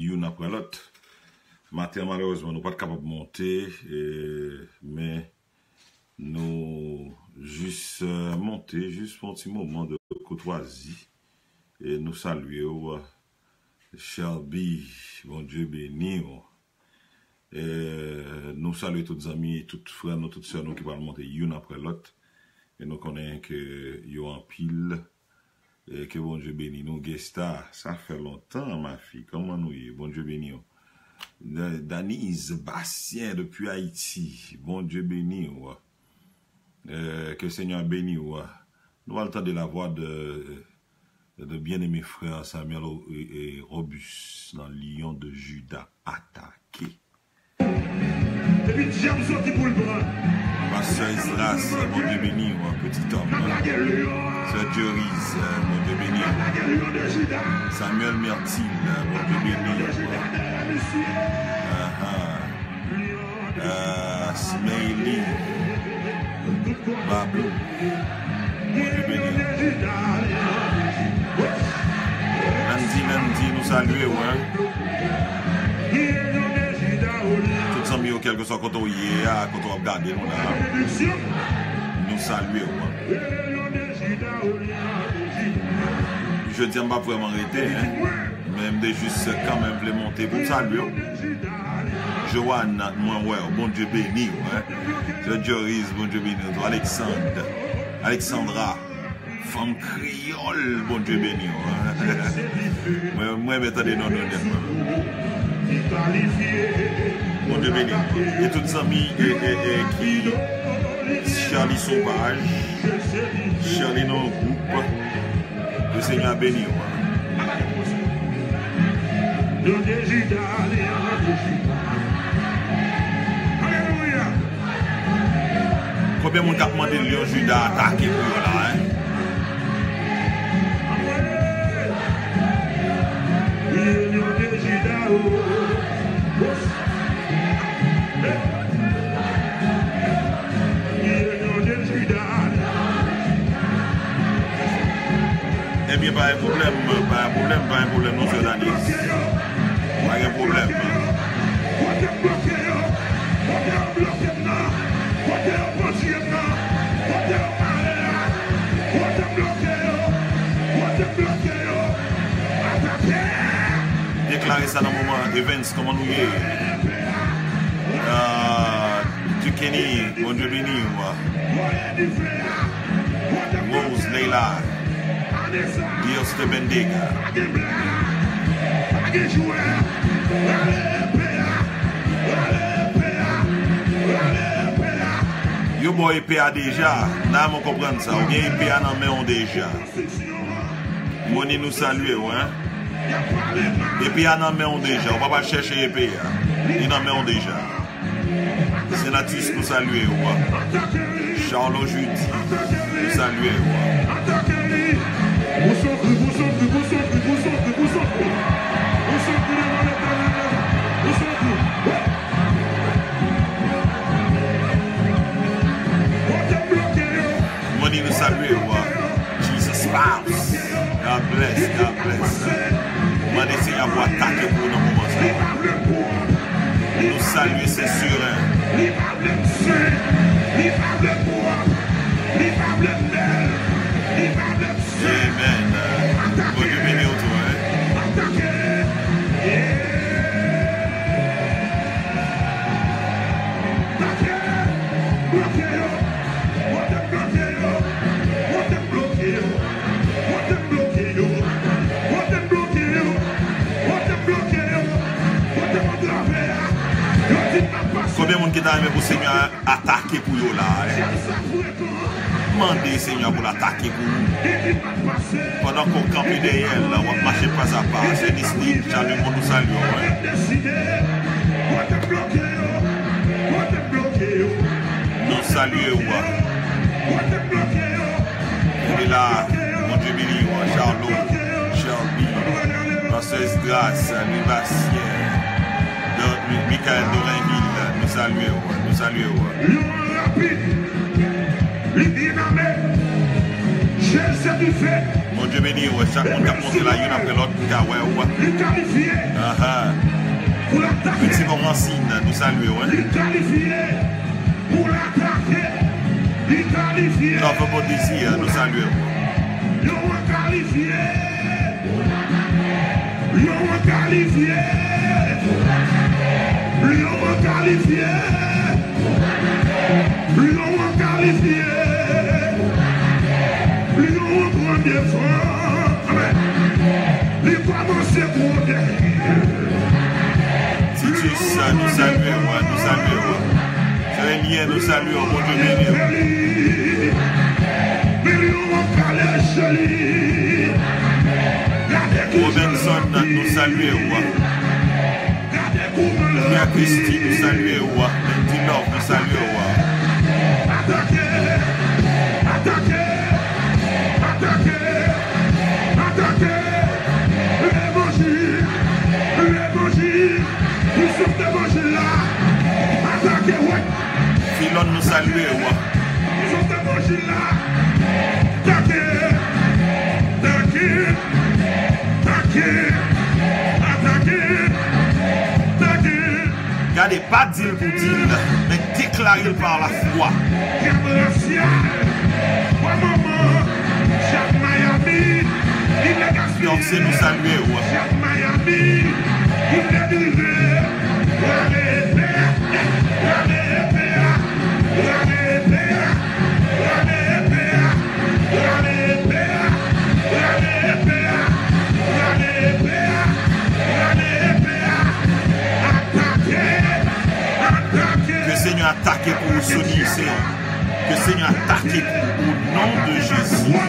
une après l'autre. Matin, malheureusement, nous ne sommes pas capables de monter, mais nous juste monter, juste pour un petit moment de courtoisie. Et nous saluons Shelby, bon Dieu béni. Nous saluons tous les amis, tous les frères, toutes les sœurs qui vont monter une après l'autre. Et nous connaissons que y a en pile. Et que bon Dieu béni nous, Gesta. Ça fait longtemps, ma fille. Comment nous y est? Bon Dieu béni. Danise Bastien depuis Haïti. Bon Dieu béni. Que le Seigneur béni. Nous allons entendre la voix de bien-aimé frère Samuel et Robus dans Lion de Juda attaqué. Pasteur Islas, mon Dieu béni, petit homme. Sœur Joris, mon Dieu béni. Samuel Mertil, mon Dieu béni. Smeili, Babou, mon Dieu béni. Lundi, nous saluons, tous les amis, quel que soit quand on y est, quand on regarde, nous saluons. Je dis, je ne vais pas vraiment arrêter, même de juste quand même les monter pour saluer. Joanne, bon Dieu béni, Joris, bon Dieu béni, Alexandra, femme créole, bon Dieu béni. Moi, je des noms bon Dieu béni. Et tous les amis qui Charlie Sauvage, Charlie dans le groupe, le Seigneur béni. Combien de monde a demandé le Lion Juda attaquer pour là? Eh bien, pas un problème, non, c'est l'année. Pas un problème. Déclarer ça dans le moment, Evans, comment nous y est. Du Kenny, bon Dieu béni. Rose, Leila. Dios te bendiga. Yo boy PA déjà, là on comprend ça, ou bien PA dans main déjà. Moni nous salue, et PA dans main déjà, on va pas chercher PA. Il dans main déjà. Sénatus nous salue, Charles Judy nous salue. Money nous salue, Jesus spouse. God bless, God bless. Money c'est à vous attaquer pour nous moment ça. Nous saluer, c'est sûr. Amen. Bon Dieu béni autour. Combien de monde qui t'a aimé pour Seigneur attaquer pour eux là? Demandez Seigneur pour l'attaquer pour nous. Pendant qu'on campe derrière, là, on va marcher pas à pas. C'est Disney, Charlie, on nous salue. Nous saluons. Et là, mon Dieu béni, Charlot, Shelby, Pasteur Esdras, Bastien, Michael Dorinville, nous saluons. Mon Dieu béni, chaque monde qui a monté la une après l'autre, Petit bon Rancine, nous saluons. Notre bon désir, nous saluons. Titus, nous saluons, nous saluons. Sérélien, nous saluons, mon Dieu béni. Robinson, nous saluons. Mia Christie, nous saluons. Dinov, nous saluons. Filon nous saluons. Gardez pas dire pour dire, mais déclarer par la foi. Donc c'est nous saluer. Que Seigneur attaque pour Sony, que Seigneur attaque au nom de Jésus.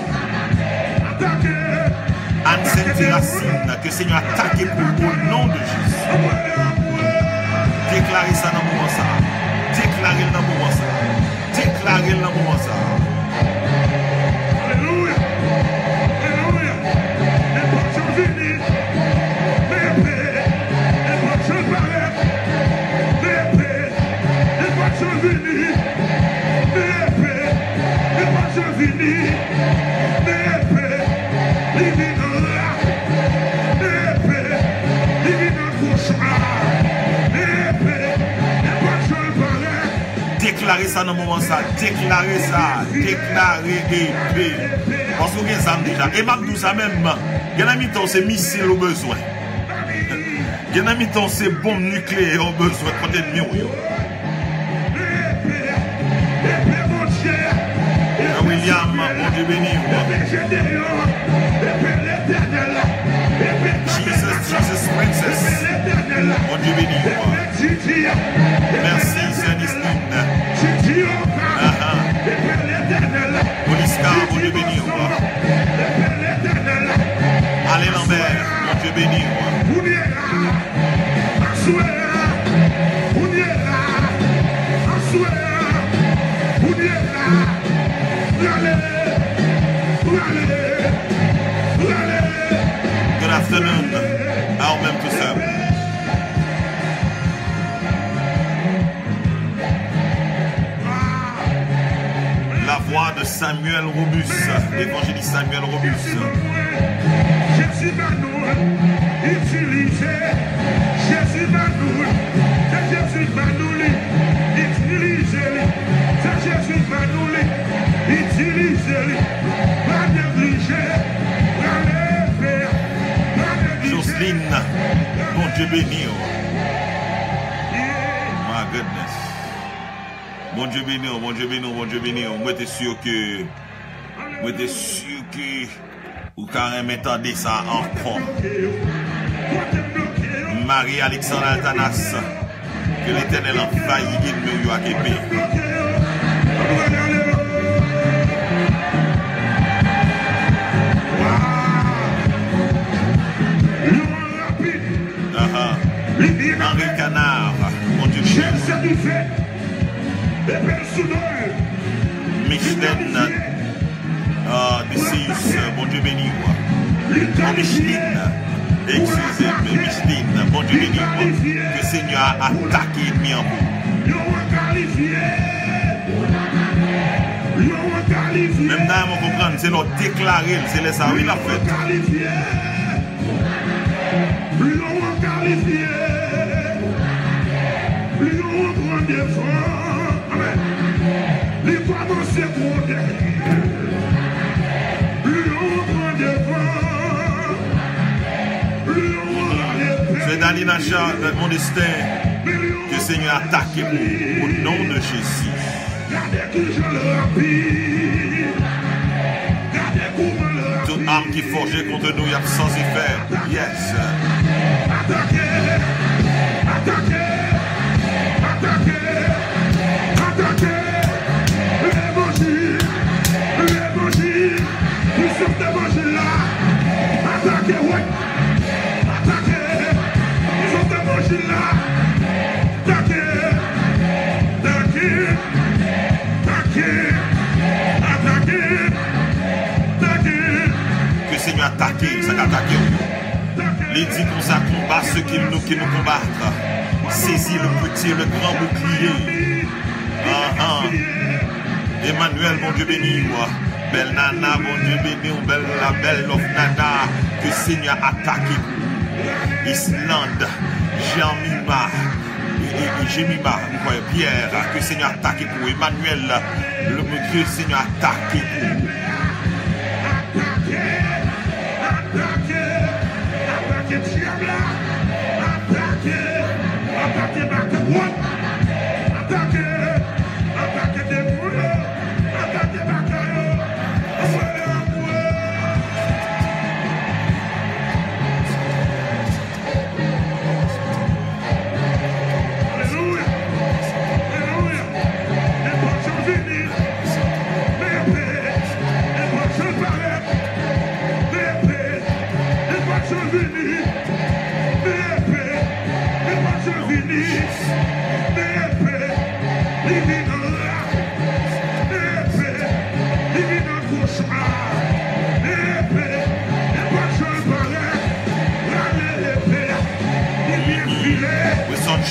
Anne Racine, que Seigneur attaque pour au nom de Jésus. Déclarez ça dans le moment ça. Déclarez dans le moment ça. Déclarez dans le moment ça. Alléluia. Alléluia. Les portes sont venues. Les portes sont barrées. Les portes sont venues. Les portes sont venues. Déclarez ça dans le moment ça, déclarez ça, déclarez épée. Parce que vous avez ça déjà. Et même tout ça même, il y a un mi-temps c'est missile au besoin. Il y a un mi-temps c'est bombe nucléaire au besoin contre l'ennemi. William, mon Dieu béni. Jesus Princess, mon Dieu béni. Merci, Célestine. Poliska, mon Dieu béni. Allez Lambert, mon Dieu béni. Good afternoon. Alors même tout ça. La voix de Samuel Robus, l'évangéliste Samuel Robus. Jésus va nous utiliser. Jésus va nous utiliser. Jésus va nous utiliser. Va négliger. Jocelyne, bon Dieu béni. My goodness. Bon Dieu béni, bon Dieu béni, bon Dieu béni. Moi, t'es sûr que vous carrément m'entendez ça encore. Marie-Alexandre Altanas, que l'Éternel a failli nous à Québec. Henri Canard, mon Dieu béni. Micheline, mon Dieu béni. Micheline, excusez-moi, Micheline, mon Dieu béni. Que le Seigneur a attaqué l'ennemi en vous. Même là, on comprend, c'est notre déclarer, c'est les ça, oui, la fête. C'est dans mon destin que le Seigneur attaque au nom de Jésus. Toute arme qui est forgée contre nous, il y a sans effet. Yes. Que le Seigneur attaque, ça attaque. Les dit qu'on combat ceux qui nous combattent. Saisis le petit et le grand bouclier. Emmanuel, mon Dieu béni, moi. Belle nana, mon Dieu béni, la belle of nana. Que le Seigneur attaque. Islande, Jean-Mima, Jémima, Pierre, que le Seigneur attaque pour Emmanuel, le Dieu Seigneur attaque pour.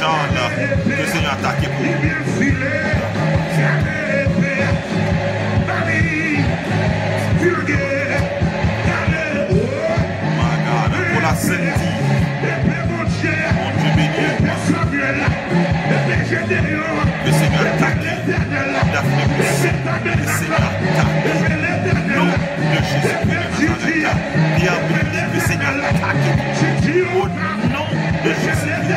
Que le Seigneur attaque pour. My God, pour la Sainte, mon Dieu béni, le Seigneur attaque. Le Seigneur attaque. Non, de Jésus-Christ. Bienvenue, le Seigneur attaque. Au nom de Jésus-Christ.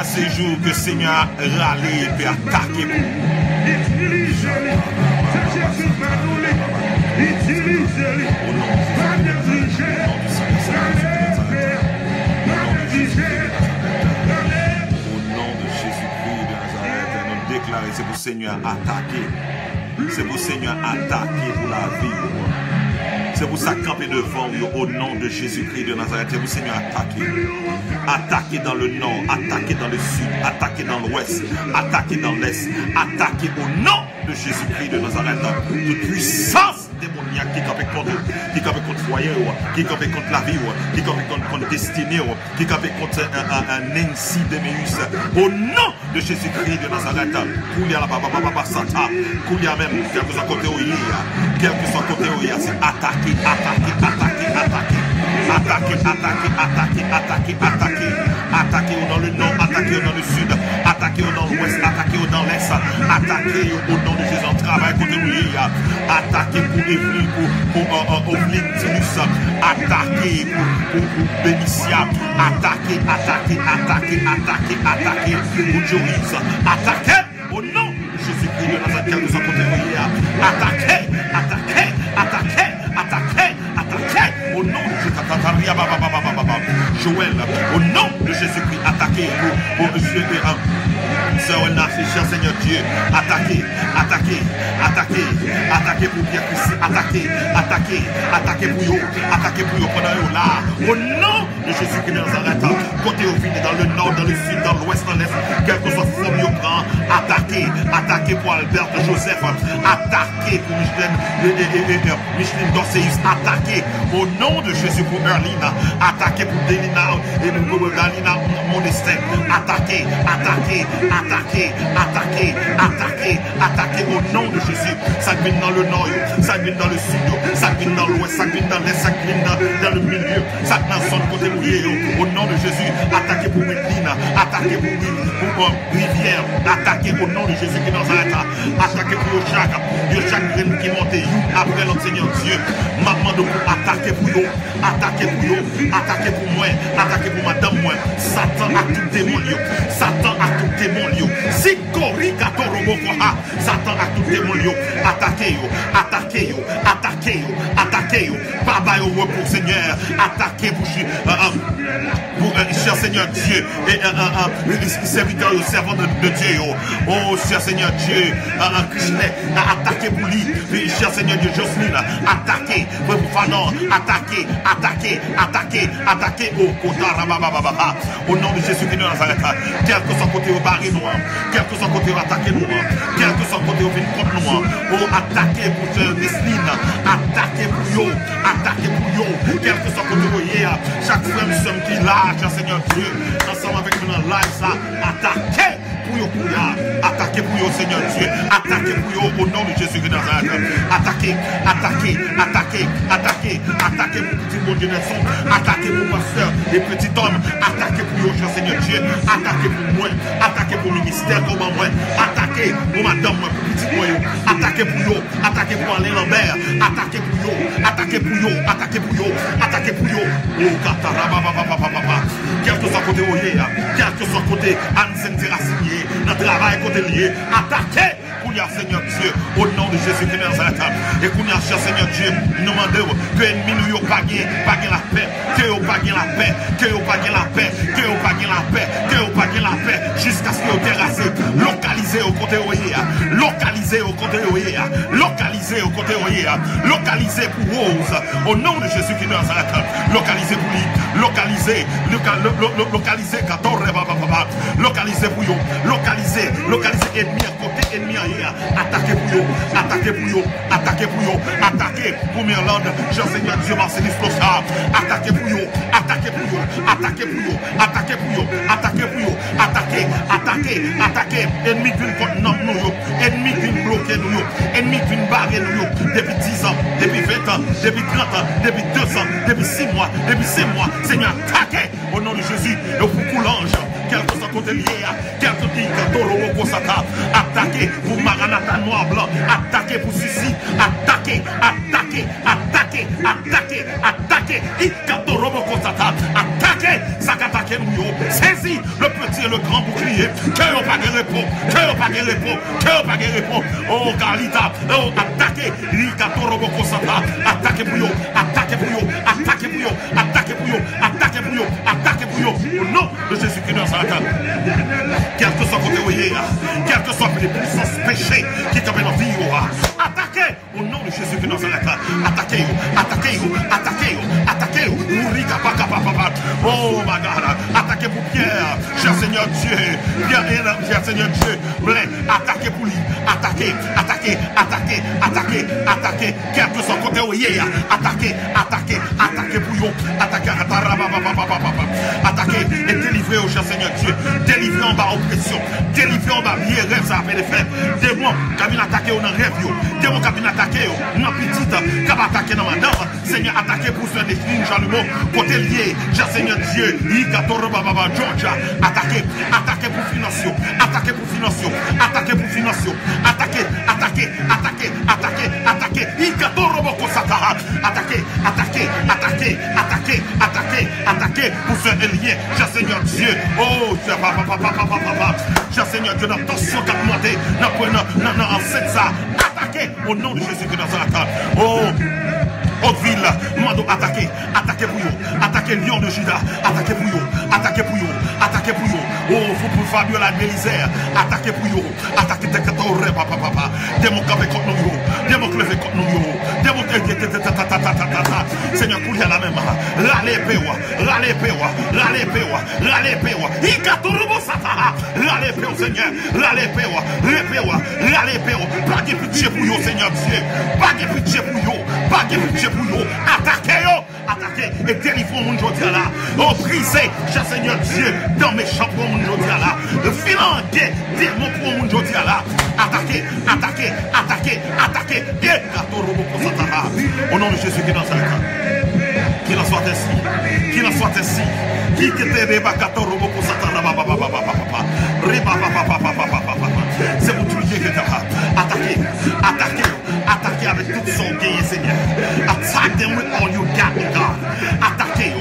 Ces jours que le Seigneur a râlé et puis attaqué. C'est pour le Seigneur attaquer. C'est pour le Seigneur attaquer pour la vie. C'est pour ça camper devant au nom de Jésus-Christ de Nazareth. C'est pour le Seigneur attaquer. Attaquer dans le nord, attaquer dans le sud, attaquer dans l'ouest, attaquer dans l'est, attaquer au nom de Jésus-Christ de Nazareth. De puissance démoniaque qui campe contre foyer, qui campe contre la vie, qui campe contre destinée, qui campe contre un Nancy Demeus. Au nom de Jésus-Christ de Nazareth. Koulia la papa sata. Koulia même, quel que soit côté où il y a, quel que soit côté où il y a, c'est attaquer, attaquer, attaquer, attaquer. Attaquer, attaquer, attaquer, attaquer, attaquer. Attaquer dans le nord, attaquer dans le sud, attaquer dans l'ouest, attaquer dans l'est, attaquer au nom de Jésus en travail contre lui, attaquer pour Evely, pour Ovlin Tinus, attaquer pour Bénicia, attaquer, attaquer, attaquer, attaquer, attaquer pour Joris, attaquer au nom de Jésus-Christ de Nazareth, quel que soit côté lui, attaquer, attaquer, attaquer, attaquer, attaquer au nom de Jésus. Joël, au nom de Jésus-Christ, attaquez pour Sœur Narcisse, cher Seigneur Dieu, attaquez, attaquez, attaquez, attaquez pour Pierre Christ, attaquez, attaquez, attaquez pour eux, pendant eux là, au nom de Jésus-Christ de Nazareth, côté au vide, dans le nord, dans le sud, dans l'ouest, dans l'est, quel que soit forme au prend, attaquer pour Albert Joseph, attaquer pour Micheline Dorseus, attaquer au nom de Jésus pour Erlina, attaquer pour Delina et pour Dalina Modestin, attaquer au nom de Jésus. Ça vient dans le nord, ça vient dans le sud, ça vient dans l'ouest, ça vient dans l'est, ça vient dans le milieu, ça vient dans son côté mouillé. Au nom de Jésus, attaquez pour Medina, attaquez pour Rivière, attaquez au nom de Jésus qui est dans un état, attaquez pour Yoshak graine qui monte après notre Seigneur Dieu. Maman de vous, attaquez pour vous, attaquez pour moi, attaquez pour madame moi. Satan a tout démon, Satan a tout démon, si Korikato Robokoha, Satan a tout démon, attaquez, Baba au repos Seigneur, attaquez pour cher Seigneur Dieu, et serviteur et servant de Dieu, oh cher Seigneur Dieu, attaquez pour lui, cher Seigneur Dieu, Jocelyne, attaquez, pour Fanon, attaquez, au Kotarabababa, au nom de Jésus qui est dans Nazareth, quel que soit côté au barré noir, quel que soit côté au attaqué noir, quel que soit côté au vin contre noir, oh attaquez pour Nesline, attaquez pour yo, quel que soit côté au hier, chaque frère et soeur qui est là, cher Seigneur Dieu, ensemble avec nous dans le live, ça, attaquez pour yo, attaquez pour yo, Seigneur Dieu, attaquez pour yo, au nom de Jésus de Nazareth, attaquez pour petit bon Dieu Nelson, attaquez pour pasteur et petit homme, attaquez pour yo, cher Seigneur Dieu, attaquez pour moi, attaquez pour le ministère comme moi, attaquez pour madame moi, pour petit moi, attaquez pour yo, attaquez pour Alain Lambert, attaquez pour yo, oh Katarabababababa, quel que soit côté Oye, quel que soit côté Anne Terrassinier, notre travail côté lié, attaquez pour ya Seigneur Dieu, au nom de Jésus qui est dans Nazareth, et qu'on y a cher Seigneur Dieu, nous demandons que l'ennemi nous pas gagné la paix, que vous pas gagné la paix, jusqu'à ce que vous terrassez, localisez au côté Oye, localisez pour Rose, au nom de Jésus qui est dans Nazareth, localisez pour lui, localisez 14 localisez pour vous, localisez ennemi à côté, ennemi ailleurs, attaquez pour Mirland, Jean-Seigneur Dieu Marcelis Clochard, attaquez pour vous, ennemi vient contre nous, ennemi vient bloquer nous, ennemi vient barrer nous, depuis 10 ans, depuis 20 ans, depuis 30 ans, depuis 2 ans, depuis 6 mois, Seigneur, attaquez au nom de Jésus, et pour l'ange, quel que soit côté lié, quel que soit attaquez pour Maranatha noir blanc, attaquez pour Sissi, attaquez, attaquez, ça attaquez nous, saisis le petit et le grand bouclier, que vous pas de repos, oh Galita, oh attaquez, attaquez pour au nom de Jésus-Christ dans sa table. Quel que soit côté Oye, quel que soit les puissances péchés qui t'amènent en vie, attaquez au nom de Jésus-Christ dans sa table. Attaquez, oh my God, attaquez pour Pierre, cher Seigneur Dieu, cher Seigneur Dieu, attaquez pour lui, attaquez, quel que soit côté Oye, attaquez pour lui, attaquez et délivrez au cher Seigneur Dieu, délivrez en bas oppression, délivrez en bas lié rêve ça fait des faits, démons qui viennent attaquer dans rêve, démons qui viennent attaquer dans petite, qui va attaquer dans madame, Seigneur attaquez pour faire des lignes Jalemo, côté lié, cher Seigneur Dieu, Georgia, attaquez pour financier, attaquez, attaquez pour faire des liens, cher Seigneur Dieu, oh, cher Seigneur Dieu, dans tension qui a monté, dans enceinte ça, attaquez au nom de Jésus qui est dans la table, oh, Haute-Ville, Mando, attaquez pour vous, attaquez Lion de Juda, attaquez pour vous, oh, vous pour Fabiola Bélisère, attaquez pour vous, attaquez Tekatore, papa, démon campé contre nous, démon levé contre nous, démon Seigneur, pour la même. Rale pewa. Rale pewa, Seigneur. Rale pewa. Pas de pitié pour yo, Seigneur Dieu. Pas de pitié pour yo. Pas de pitié pour yo. Attaquez et délivrons mon jodia là. Oh, brisez, cher Seigneur Dieu, dans mes champs pour mon jodia là. Filanguez, démons pour mon jodia là. Attaquez. Au nom de Jésus qui est dans sa carte. Qu'il en soit ainsi. Qui te débat c'est pour tout le Dieu que tu as. Attaquez avec toute son gain, Seigneur. Attack them with all you got, oh God. Attaquez.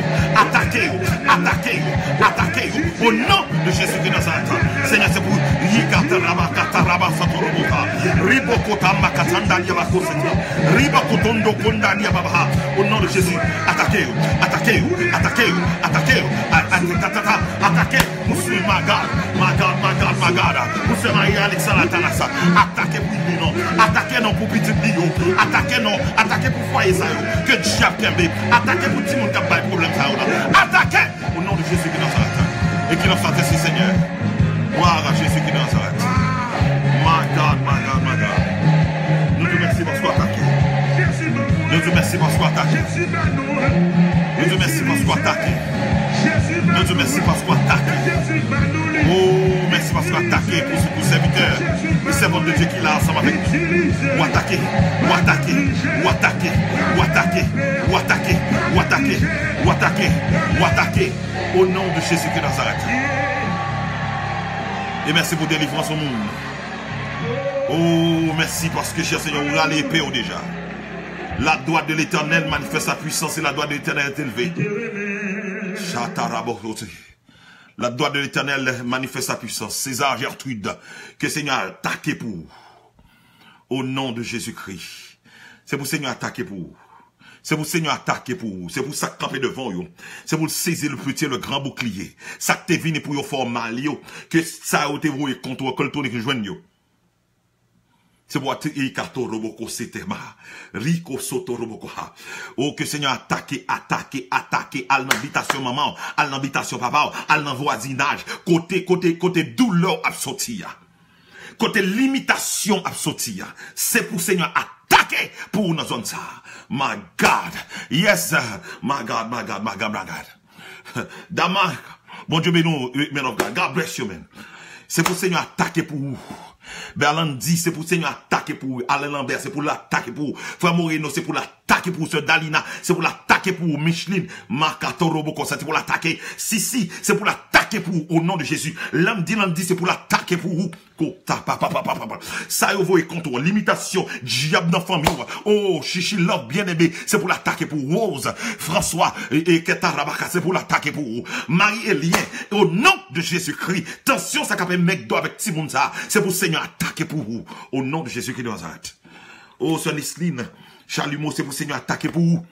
Au nom de Jésus qui est dans sa carte. Seigneur, c'est pour au nom de Jésus, attaquez. Attaquez. Monsieur my God. Monsieur Marie Alexandre Tanassa. Attaquez pour nous, attaquez non pour petit bio. Attaquez pour foyer ça. Que diable t'aime. Attaquez pour tout le monde qui a pas de problème ça. Attaquez au nom de Jésus qui est dans sa carte. Et qui nous fasse ainsi, Seigneur. Gloire à Jésus qui est dans sa carte. My God. Nous te remercions parce qu'on attaque. Nous te remercions parce qu'on attaque. Oh, merci parce qu'on attaque pour ce serviteur. Le servant de Dieu qui est là ensemble avec nous. Ou attaquer. Au nom de Jésus de Nazareth. Et merci pour délivrance au monde. Oh, merci parce que, cher Seigneur, vous allez l'épée déjà. La droite de l'Éternel manifeste sa puissance et la droite de l'Éternel est élevée. La droite de l'Éternel manifeste sa puissance. César Gertrude, que le Seigneur a attaqué pour vous. Au nom de Jésus-Christ. C'est pour le Seigneur attaquer pour vous. C'est pour le Seigneur attaquer pour vous. C'est pour ça camper devant vous. C'est pour saisir le petit, le grand bouclier. Ça que t'es venu pour vous faire mal, que ça a été voué contre vous, que le tourne que joigne vous. C'est pour Ikato Roboko Setema. Rico Soto Roboko. Oh, que Seigneur attaque à l'habitation maman, à l'habitation papa, à l'envoisinage. Côté douleur absortia. Côté limitation absortia. C'est pour Seigneur attaquer pour nos zones ça. My God. Yes, my God. Damak. Bon Dieu, men of God. God bless you, man. C'est pour Seigneur attaquer pour vous. Berland dit, c'est pour Seigneur attaquer pour vous. Alain Lambert, c'est pour l'attaquer pour vous. Frère Moreno, c'est pour l'attaquer pour ce Dalina. C'est pour l'attaquer pour Micheline. Marcato Roboko, c'est pour l'attaquer. Si, c'est pour l'attaquer pour vous. Au nom de Jésus. L'homme dit, c'est pour l'attaquer pour vous. Ça, vous voyez contre limitation. Diable dans la famille. Oh, Chichi Love, bien aimé. C'est pour l'attaquer pour Rose. François et Ketarabaka, c'est pour l'attaquer pour vous. Marie-Élien, au nom de Jésus-Christ. Tension, ça capable mec d'eau avec Timonza. C'est pour Seigneur attaquer pour vous. Au nom de Jésus-Christ de Nazareth. Oh, Sœur Nisline, Chalumeau, c'est pour Seigneur attaquer pour vous.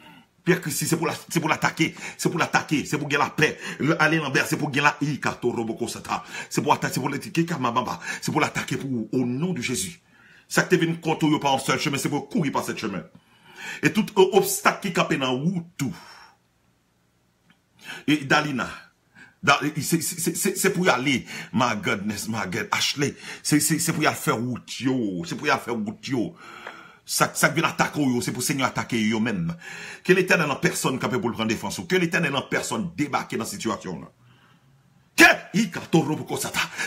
Pierre Christy, c'est pour l'attaquer. C'est pour l'attaquer. C'est pour gagner la paix. Alain Lambert, c'est pour gagner la Ikato Roboko Sata. C'est pour attaquer, c'est pour l'attaquer Kamabamba. C'est pour l'attaquer pour vous. Au nom de Jésus. Ça que tu viens contre vous par un seul chemin, c'est pour courir par ce chemin. Et tout obstacle qui capé dans vous, tout. Et Dalina. C'est pour y aller, my goodness, my God, Ashley, c'est pour y aller faire route, yo, c'est pour y aller faire route, yo. Ça vient attaquer, yo, c'est pour Seigneur attaquer yo même. Que l'Éternel en personne capable pour le prendre défense, que l'Éternel en personne débarquer dans cette situation, là.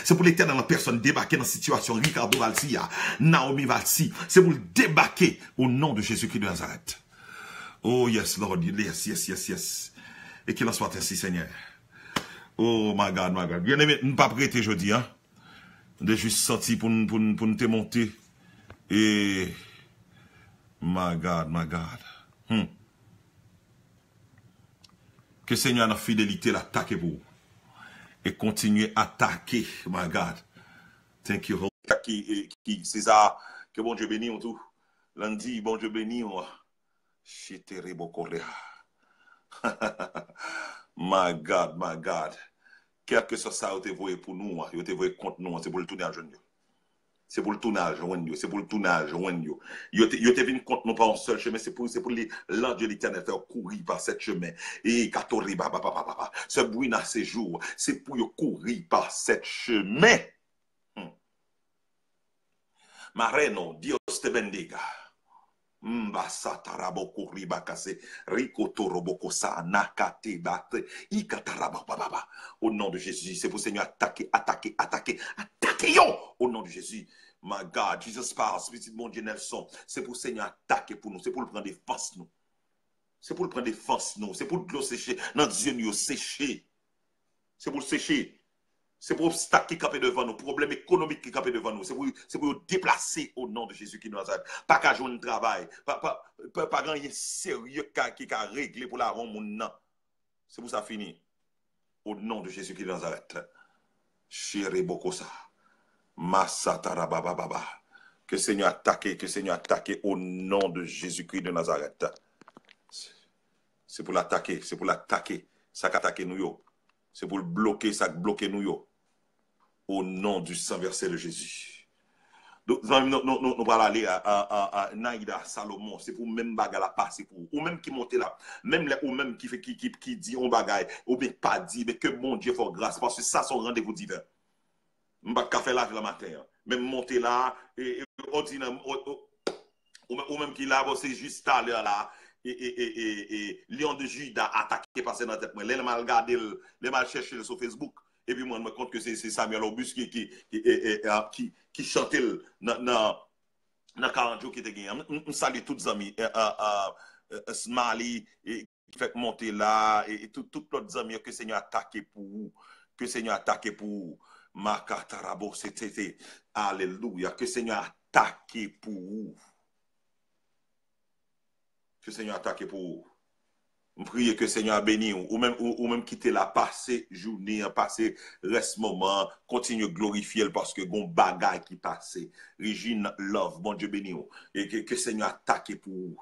C'est pour l'Éternel en personne débarquer dans cette situation, Ricardo Valsia, Naomi Valsi, c'est pour le débarquer au nom de Jésus-Christ de Nazareth. Oh yes, Lord, yes. Et qu'il en soit ainsi, Seigneur. Oh my God. Bien aimé, nous pas prêter jeudi, hein. De juste sorti pour nous te monter. Et my God. Que Seigneur dans fidélité l'attaque pour vous. Et continuer à attaquer, my God. Thank you. Qui César, que bon Dieu bénisse tout. Lundi, bon Dieu bénisse. Chitere bokorea. My God. Quel que soit ça, vous te voyez pour nous, vous te voyez contre nous, c'est pour le tourner à genoux. C'est pour le tournage, c'est pour le tournage, yo te venu contre nous pas un seul chemin, c'est pour l'ange de l'éternel faire courir par cette chemin. Et katori ba. Ce bruit dans ces jours, c'est pour yo courir par cette chemin. Mareno, Dios te bendiga. Mbasataraboko ribakase, rikotoroboko sa nakate bate, ikatarababa. Au nom de Jésus, c'est pour Seigneur attaquer yo! Au nom de Jésus. My God, Jesus passe, petit mon Dieu Nelson, c'est pour Seigneur attaquer pour nous, c'est pour le prendre défense nous. C'est pour le prendre défense nous, c'est pour le sécher, notre Dieu nous sécher. C'est pour le sécher. C'est pour l'obstacle qui est devant nous, problème économique qui est devant nous. C'est pour déplacer au nom de Jésus qui nous a. Pas qu'à jouer un travail, pas rien sérieux qui a réglé pour la ronde monde. C'est pour ça fini. Au nom de Jésus qui nous arrête. Chéri Bokosa. Masatara Baba. Que Seigneur attaque au nom de Jésus-Christ de Nazareth. C'est pour l'attaquer, ça attaquer nous. C'est pour le bloquer, ça bloquer nous. Au nom du sang versé de Jésus. Donc, nous allons aller à Naïda, Salomon. C'est pour même bagarre la passe, pour ou même qui monte là, même là, ou même qui dit on bagaille, ou bien pas dit, mais que mon Dieu fait grâce, parce que ça, son rendez-vous divin. M'ba café là le matin. Même monter là, ou même qui là, c'est juste à l'heure là. Et Lion de Juda attaqué par ses dans tête. Les mal regardé, les mal cherché sur Facebook. Et puis moi, je me compte que c'est Samuel August qui chantait dans 40 jours qui était gagné. Je salue tous les amis. Smiley, qui fait monter là, et tous les amis que le Seigneur a attaqué pour vous. Que le Seigneur a attaqué pour vous. Makatarabo, c'était. Alléluia. Que le Seigneur a attaqué pour vous. Que le Seigneur a attaqué pour vous. Je prie que le Seigneur bénisse ou même quitter la passée journée, passer reste moment, continue glorifier parce que gon bagaille qui passe. Regine love, bon Dieu béni et que le Seigneur attaque pour vous.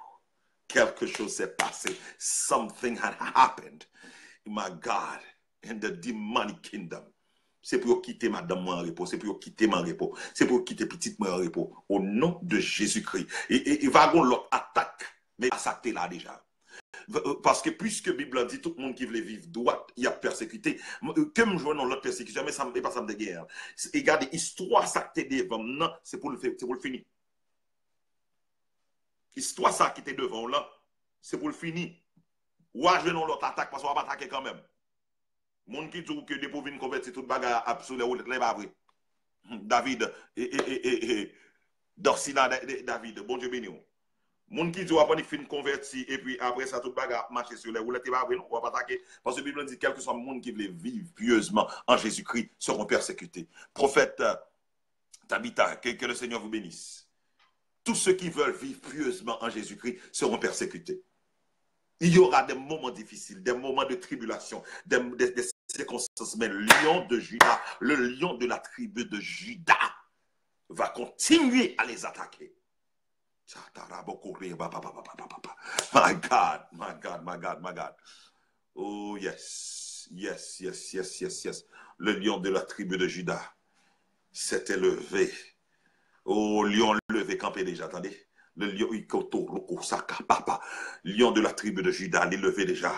Quelque chose s'est passé. Something had happened. My God, in the demonic kingdom. C'est pour quitter madame moi en repos, c'est pour quitter mon repos, c'est pour quitter petite moi en repos. Au nom de Jésus-Christ. Et va avoir l'autre attaque, mais ça t'est là déjà. Parce que puisque la Bible dit tout le monde qui veut vivre droit, il y a persécuté. Comme je vois dans l'autre persécution, mais ça ne pas ça de guerre. Et regardez, histoire ça qui était devant, non, c'est pour le finir. Histoire ça qui était devant là, c'est pour le finir. Ou à jouer dans l'autre attaque parce qu'on va attaquer quand même. Monde qui dit que des pauvres viennent convertir toute bagarre absolument, c'est pas vrai. David et Dorsina David, bon Dieu béni. Moun qui dit après il fin converti et puis après ça tout bagarre marcher sur les roulettes pas vrai non on va pas attaquer parce que la Bible dit quel que soit le monde qui veut vivre pieusement en Jésus-Christ seront persécutés. Prophète Tabitha, que le Seigneur vous bénisse. Tous ceux qui veulent vivre pieusement en Jésus-Christ seront persécutés. Il y aura des moments difficiles, des moments de tribulation, des circonstances, mais le lion de Juda, le lion de la tribu de Juda va continuer à les attaquer. My God, my God, my God, my God. Oh yes, yes, yes, yes, yes, yes. Le lion de la tribu de Juda s'était levé. Oh, lion levé, campé déjà, attendez. Le lion, lion de la tribu de Juda, il est levé déjà.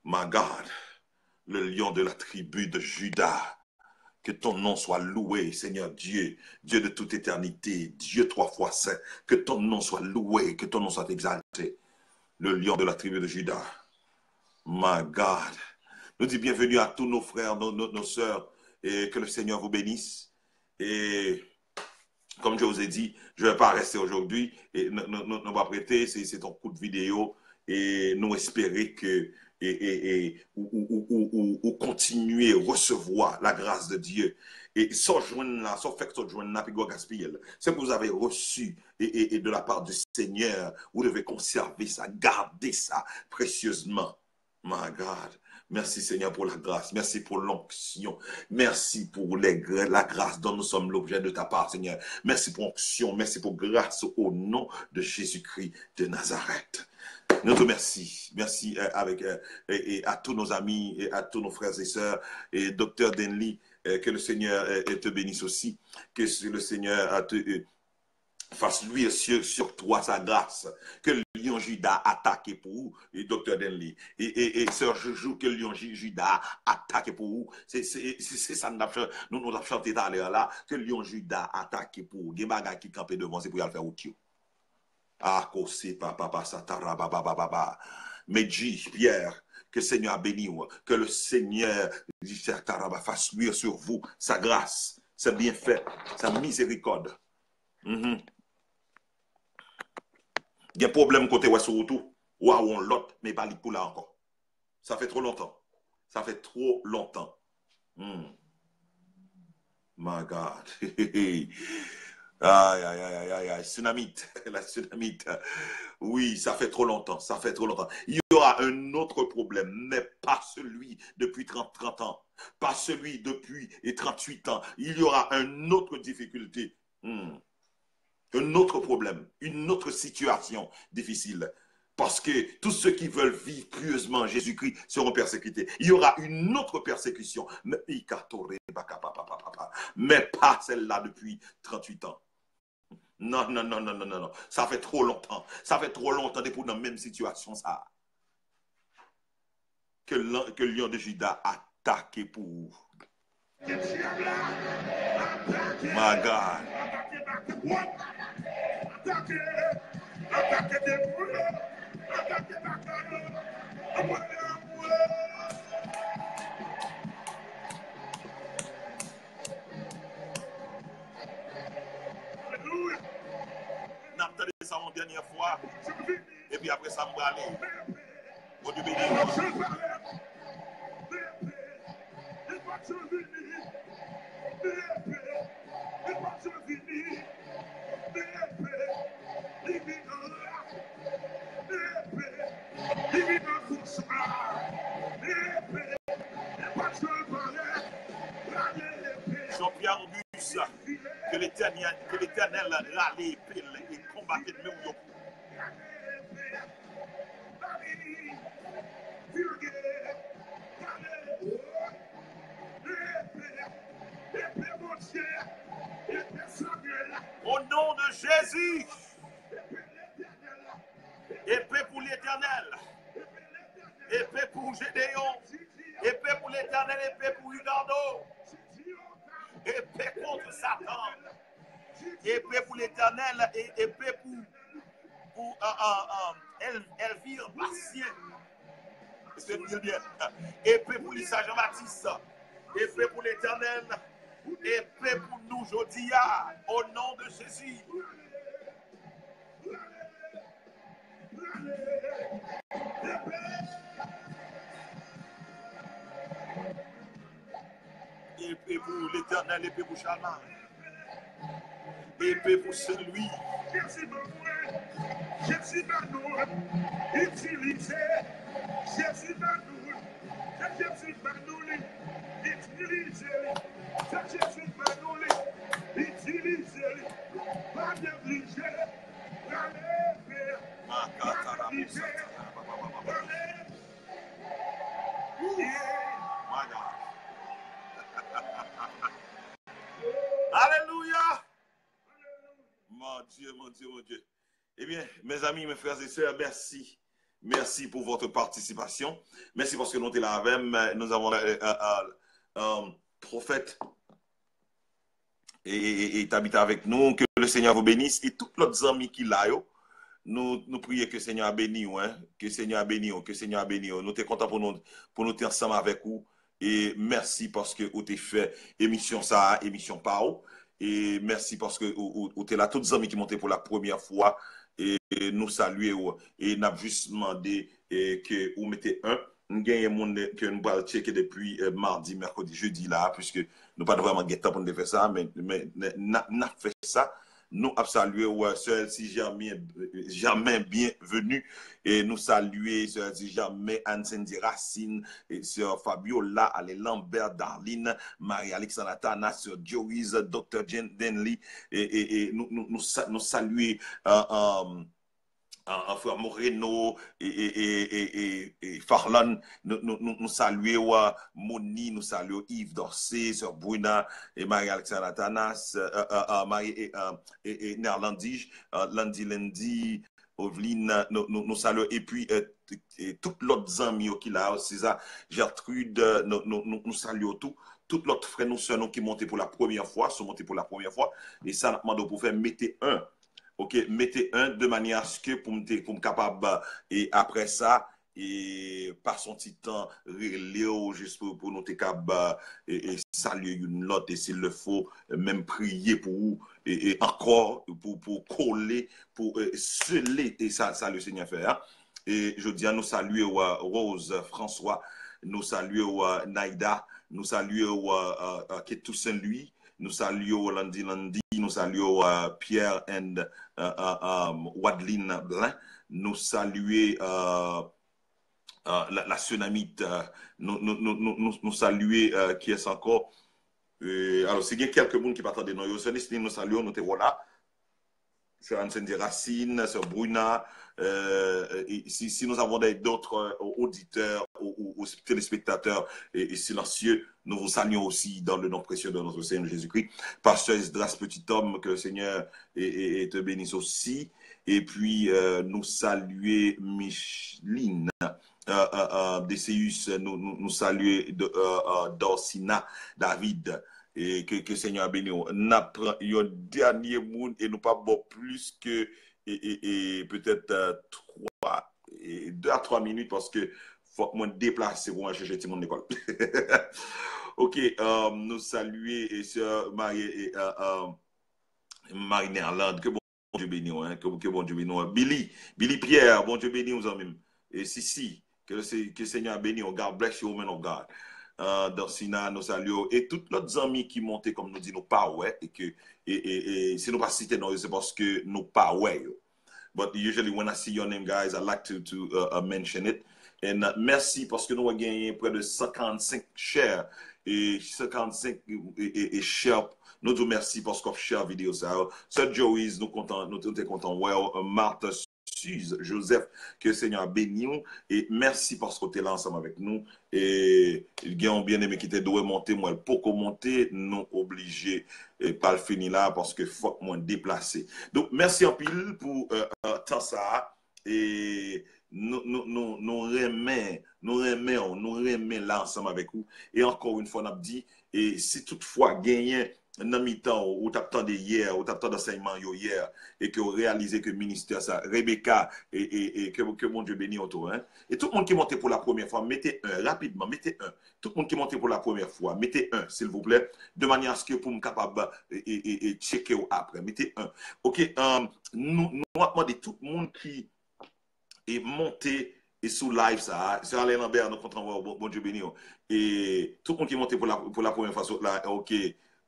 My God, le lion de la tribu de Juda. Que ton nom soit loué, Seigneur Dieu, Dieu de toute éternité, Dieu 3 fois saint. Que ton nom soit loué, que ton nom soit exalté. Le lion de la tribu de Juda. My God. Nous disons bienvenue à tous nos frères, nos sœurs, et que le Seigneur vous bénisse. Et comme je vous ai dit, je ne vais pas rester aujourd'hui. Et nous va prêter, c'est ton coup de vidéo. Et nous espérer que ou continuer à recevoir la grâce de Dieu. Et sans joindre là, sans faire que joindre là, puis gaspiller. Ce que vous avez reçu et de la part du Seigneur, vous devez conserver ça, garder ça précieusement. My God. Merci Seigneur pour la grâce. Merci pour l'onction. Merci pour la grâce dont nous sommes l'objet de ta part, Seigneur. Merci pour l'onction. Merci pour grâce au nom de Jésus-Christ de Nazareth. Nous te remercions. Merci à tous nos amis et à tous nos frères et sœurs. Et Dr. Denley, Que le Seigneur te bénisse aussi. Que le Seigneur te fasse luire sur toi sa grâce. Que le lion Judas attaque pour vous, et Dr. Denley. Et Sœur Joujou, que le lion Judas attaque pour vous. C'est ça nous avons chanté tout à l'heure là. Que le lion Judas attaque pour vous. Il y a des bagages qui campent devant, c'est pour y aller faire autre. Ah, kosé, papa, satara, baba. Medji, Pierre, que le Seigneur bénisse, que le Seigneur fasse luire sur vous sa grâce, sa bienfait, sa miséricorde. Il y a un problème côté ou sur tout, ou on l'autre, mais pas pour là encore. Ça fait trop longtemps. Ça fait trop longtemps. My God. Aïe, tsunamite, la tsunamite. Oui, ça fait trop longtemps, ça fait trop longtemps. Il y aura un autre problème, mais pas celui depuis 30 ans, pas celui depuis 38 ans. Il y aura une autre difficulté, un autre problème, une autre situation difficile. Parce que tous ceux qui veulent vivre pieusement Jésus-Christ seront persécutés. Il y aura une autre persécution, mais pas celle-là depuis 38 ans. Non. Ça fait trop longtemps. Ça fait trop longtemps pour dans la même situation, ça. Que le lion de Judas a attaqué pour vous. My God. N'a pas ça une dernière fois. Et puis après ça, on va aller. Au début Jean-Pierre Auguste, que l'Éternel râle et combatte de nous. Au nom de Jésus, épée pour l'Éternel, épée pour Gédéon, épée pour l'Éternel, épée pour Ricardo, épée contre Satan, épée pour l'Éternel et épée pour Elvire Bastien. C'est bien. Épée pour Lisa Jean-Baptiste, épée pour l'Éternel, épée pour nous Jodia, au nom de Jésus. Épée pour l'Éternel, épée pour Charles. Épée pour celui. Jésus va nous utiliser. Jésus va nous utiliser. Jésus va nous utiliser. Pas négliger. Alléluia. Mon Dieu. Eh bien, mes amis, mes frères et sœurs, merci. Merci pour votre participation. Merci parce que nous sommes là avec. Nous avons un prophète et habite avec nous. Que le Seigneur vous bénisse. Et tous les amis qui là, nous prions que le Seigneur a béni, que le Seigneur a béni, que le Seigneur a béni. Nous sommes contents pour nous être ensemble avec vous. Et merci parce que vous avez fait émission ça, émission Pao. Et merci parce que vous êtes là, tous les amis qui montent pour la première fois. Et nous saluons. Et nous avons juste demandé que vous mettez un. Nous avons que nous allons checker depuis mardi, mercredi, jeudi là, puisque nous n'avons pas vraiment de temps pour faire ça, mais nous avons fait ça. Nous avons salué Sœur si jamais bienvenue. Et nous saluer Sœur si jamais Anne-Cindy Racine, et Sœur Fabiola, Ale Lambert, Darlene, Marie-Alexandra Tana, Sœur Joyce, Dr. Jen Denley. Et nous saluer frère Moreno et Farlan, nous saluons Moni, nous saluons Yves Dorsey, Sœur Bruna et Marie-Alexandre Atanas, Marie et Nerlandige, Lundi, Oveline, nous saluons, et puis toutes l'autre amis qui là, César, Gertrude, nous saluons toutes l'autre frères, nous sœurs qui montent pour la première fois, sont montés pour la première fois, et ça, nous demandons pour faire, mettez un. Ok, mettez un de manière à ce que pour me capable et après ça et par son petit temps Léo juste pour nous capable et saluer une note et s'il le faut même prier pour vous et encore pour coller pour sceller et ça le Seigneur fait hein? Et je dis à nous saluer Rose François, nous saluer Naïda, nous saluer Ketou Saint-Louis, nous saluons Lundi, nous saluons Pierre and Wadline Blanc, nous saluons la tsunamite, nous saluons qui est encore. Alors, s'il y a quelques monde qui partent de nous, nous saluons, nous te voilà. Sœur Anne-Cindy Racine, Sœur Bruna, si nous avons d'autres auditeurs ou téléspectateurs et silencieux, nous vous saluons aussi dans le nom précieux de notre Seigneur Jésus-Christ. Pasteur Esdras, petit homme, que le Seigneur te bénisse aussi. Et puis, nous saluer Micheline. Décéus, nous saluer Dorsina, David, et que Seigneur béni. Nous prenons un dernier monde et nous pas bon plus que peut-être 2 à 3 minutes parce que faut que je me déplace pour aller chercher mon école. Ok, nous saluer et sœur Marie Marie Nerland, que bon Dieu béni, hein, que bon Dieu béni. Billy Pierre, bon Dieu béni, vous en même. Et si, que le Seigneur béni, God bless you, man of God. Dorsina, nous saluons, et tous les amis qui montent, comme nous dit, nous pas ouais, et que, si nous pas citer, c'est parce que nous pas ouais. But usually when I see your name, guys, I like to mention it. Et merci parce que nous avons gagné près de 55 shares et 55 et shares. Nous vous merci parce qu'on share vidéo ça. Sir Joey's, nous contents, nous sommes contents. Well, Marthe, Suze, Joseph, que le Seigneur bénisse nous. Et merci parce que tu es là ensemble avec nous. Et il y a un bien-aimé qui t'a doué monter, moi, pour monter, nous obligés et pas le finir là parce que faut moins déplacer. Donc, merci en pile pour tant ça. Et nous remet là ensemble avec vous. Et encore une fois, on a dit, et si toutefois gagné un mi-temps ou t'attendais hier, ou t'attendais d'enseignement hier, et que vous réalisez que le ministère, ça, Rebecca, et que mon Dieu bénisse autour, hein. Et tout le monde qui monte pour la première fois, mettez un, rapidement, mettez un. Tout le monde qui monte pour la première fois, mettez un, s'il vous plaît, de manière à ce que pour me capable et checker après, mettez un. Ok, nous demandons tout le monde qui est monté et sous live ça, c'est Alain Lambert, nous comptons bon Dieu béni. Et tout le monde qui est monté pour la première fois, là, ok.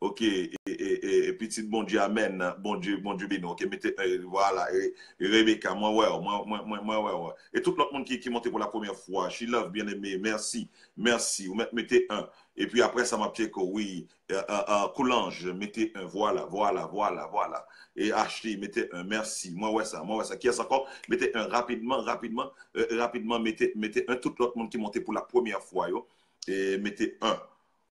Ok, et petit bon Dieu, amen, bon Dieu béni, ok, mettez, voilà, et Rebecca, ouais. Et tout le monde qui monte pour la première fois, she love, bien aimé, merci, vous mettez un. Et puis après, ça m'a piqué, oui, Coulange, mettez un, voilà. Et Ashley, mettez un, merci, moi, ouais, ça, qui est encore, mettez un, rapidement, mettez un, tout l'autre monde qui monte pour la première fois, yo, et mettez un.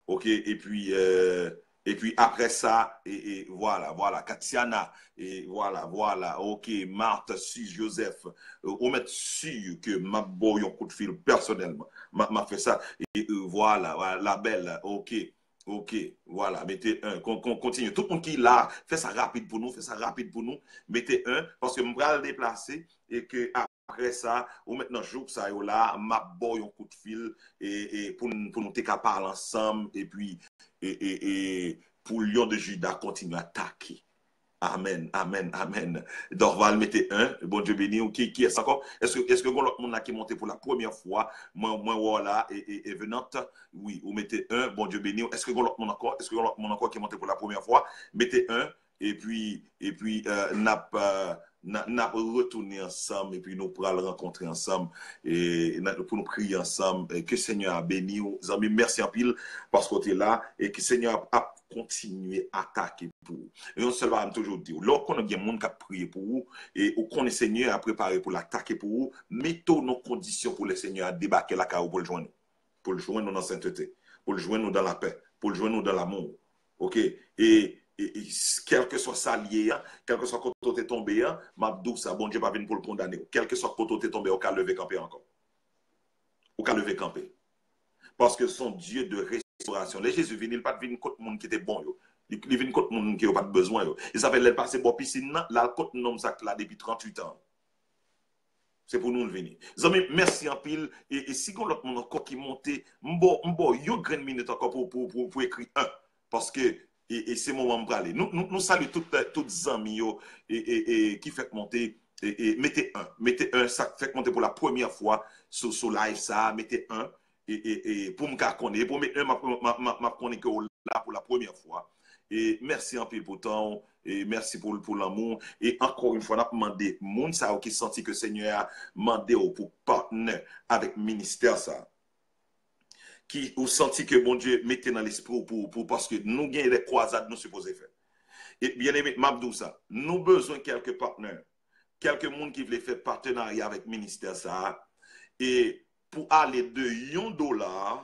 Ok, et puis après ça, et voilà, Katiana, et voilà, ok, Marthe, Suze, Joseph, on met sûr que ma boy un coup de fil personnellement, m'a fait ça, et voilà, la belle, ok, voilà, mettez un, continue, tout le monde qui est là, fait ça rapide pour nous, mettez un, parce que je vais le déplacer, et que après ça, ou maintenant, jour ça est là, ma boy un coup de fil, et pour nous parler ensemble, et puis, et pour Lion de Juda continue à attaquer. Amen. Dorval, mettez un. Bon Dieu béni. Qui est encore? Est-ce que l'autre monde qui est monté pour la première fois? Moi, voilà, et venante. Oui, vous mettez un. Bon Dieu béni. Est-ce que l'autre monde encore? Est-ce que l'autre monde encore qui est monté pour la première fois? Mettez un. Et puis, n'a retourné ensemble. Et puis, nous pourrons le rencontrer ensemble. Et pour nous prier ensemble. Et que le Seigneur a béni. Vous amis, merci en pile parce que tu es là. Et que le Seigneur a continuer à attaquer pour vous. Et on se va toujours dire, lorsqu'on a des gens qui ont prié pour vous, et qu'on est Seigneur à préparer pour l'attaquer pour vous, mettons nos conditions pour le Seigneur à débarquer la carrière pour le joindre. Pour le joindre dans la sainteté, pour le joindre dans la paix, pour le joindre dans l'amour. OK? Et quel que soit ça lié, quel que soit quand tu es tombé, Mabdou, ça, bon Dieu va venir pour le condamner. Quel que soit quand tu es tombé, au cas lever camper encore. Au cas lever camper. Parce que son Dieu de restauration. Les Jésus vient, il pas venir contre monde qui était bon. Yo. Il vient contre monde qui n'a pas de besoin. Yo. Il s'appelle le passé bon piscine, là, contre nom ça là depuis 38 ans. C'est pour nous le venir. Merci en pile. Et si on l'autre monde encore qui monte, m'bo yo grain minute encore pour écrire un. Parce que et c'est mon moment de nous saluons toutes les amis qui fait monter. Mettez un, ça fait monter pour la première fois sur live ça, mettez un. Et pour me connaître, pour mettre un, ma connaître là pour la première fois. Et merci en pile pour temps, et merci pour l'amour. Et encore une fois, on a demandé, moun ça qui senti que le Seigneur a demandé pour partenaire avec le ministère ça. Qui ont senti que bon Dieu mettait dans l'esprit pour parce que nous gagnons des croisades, nous supposons faire. Et bien aimé, Mabdou ça, nous besoin de quelques partenaires, quelques monde qui veulent faire partenariat avec le ministère ça. Et pour aller de $1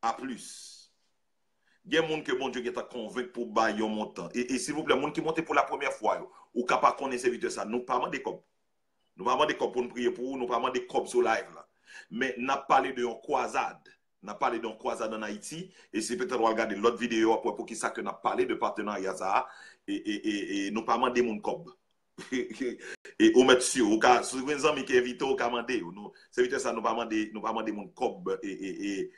à plus. Il y a des gens que bon Dieu est convaincu pour bailler un montant. Et s'il vous plaît, les gens qui montent pour la première fois, ou capable de connaître serviteur ça, nous pas des copes. Nous pas des copes pour nous prier pour vous, nous pas des copes sur live là. Mais n'a parlé de croisade. N'a parlé d'une croisade en Haïti et c'est peut-être regarder l'autre vidéo après pour qui ça que n'a parlé de partenariat ça et nous pas des monde copes. Et au mettre sur au cas si vous amis qui invité au commander nous serviteur ça nous pas des monde copes et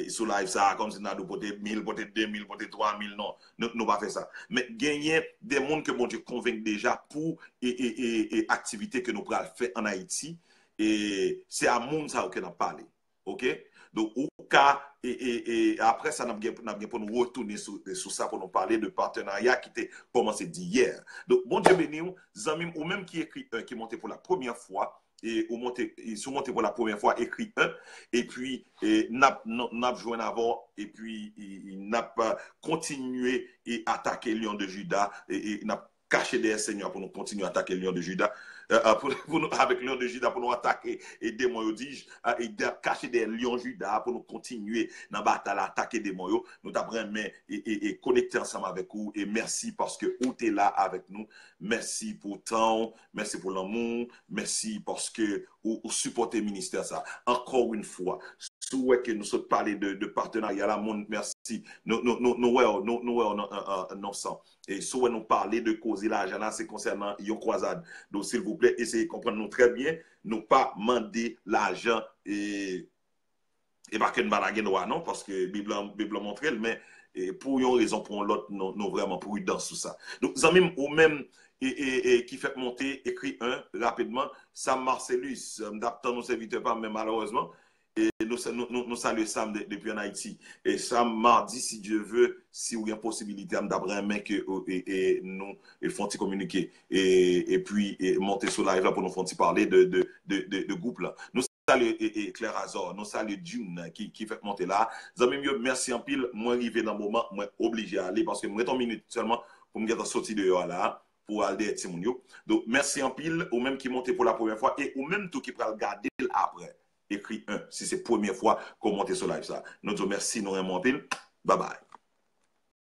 sur live ça comme si nous avons peut-être 1000 peut-être 2000 peut-être 3000 non nous pas faire ça mais gagner des monde que bon Dieu convainc déjà pour et activité que nous pourrons faire en Haïti et c'est à monde ça que nous parlé. OK donc au cas et après ça n'a bien pour nous retourner sur ça pour nous parler de partenariat qui était commencé d'hier. Donc bon Dieu béni vous amis ou même qui écrit qui monté pour la première fois et ils sont montés pour la première fois écrit un et puis n'a joué avant et puis il n'a pas continué et attaqué le lion de Juda et n'a caché des seigneurs pour nous continuer à attaquer le lion de Juda pour nous, avec le lion de Juda pour nous attaquer et démons et cacher des lions Juda pour nous continuer dans la bataille attaquer des démons nous t'apprendre et connecter ensemble avec vous et merci parce que vous êtes là avec nous merci pour temps merci pour l'amour merci parce que vous supportez le ministère ça encore une fois souhait que nous sommes parlé de partenariat là monde merci nous ensemble et souhait nous parler de causer l'argent là c'est concernant une croisade donc s'il vous plaît essayez de comprendre nous très bien nous pas demander l'argent et pas que nous balaguer non parce que Bible montre mais pour une raison pour l'autre nous vraiment prudents sur ça donc amis ou même et qui fait monter écrit un rapidement Sam Marcellus d'aptant nos serviteurs pas mais malheureusement et nous saluons Sam depuis en Haïti. Et Sam, mardi, si Dieu veut, si vous avez une possibilité, d'après un mec et nous font communiquer. Et puis, monter sur live là pour nous faire parler de groupe là. Nous saluons Claire Azor, nous saluons June qui fait monter là. Amis mieux, merci en pile. Moi, arrivé dans le moment, moi, obligé à aller parce que moi, une minute seulement pour me sortir dehors là. Pour aller être donc, merci en pile, ou même qui monte pour la première fois, et ou même tout qui peut regarder après. Écrit 1, si c'est la première fois qu'on monte sur live ça. Nous disons merci, nous aimons en pile. Bye bye.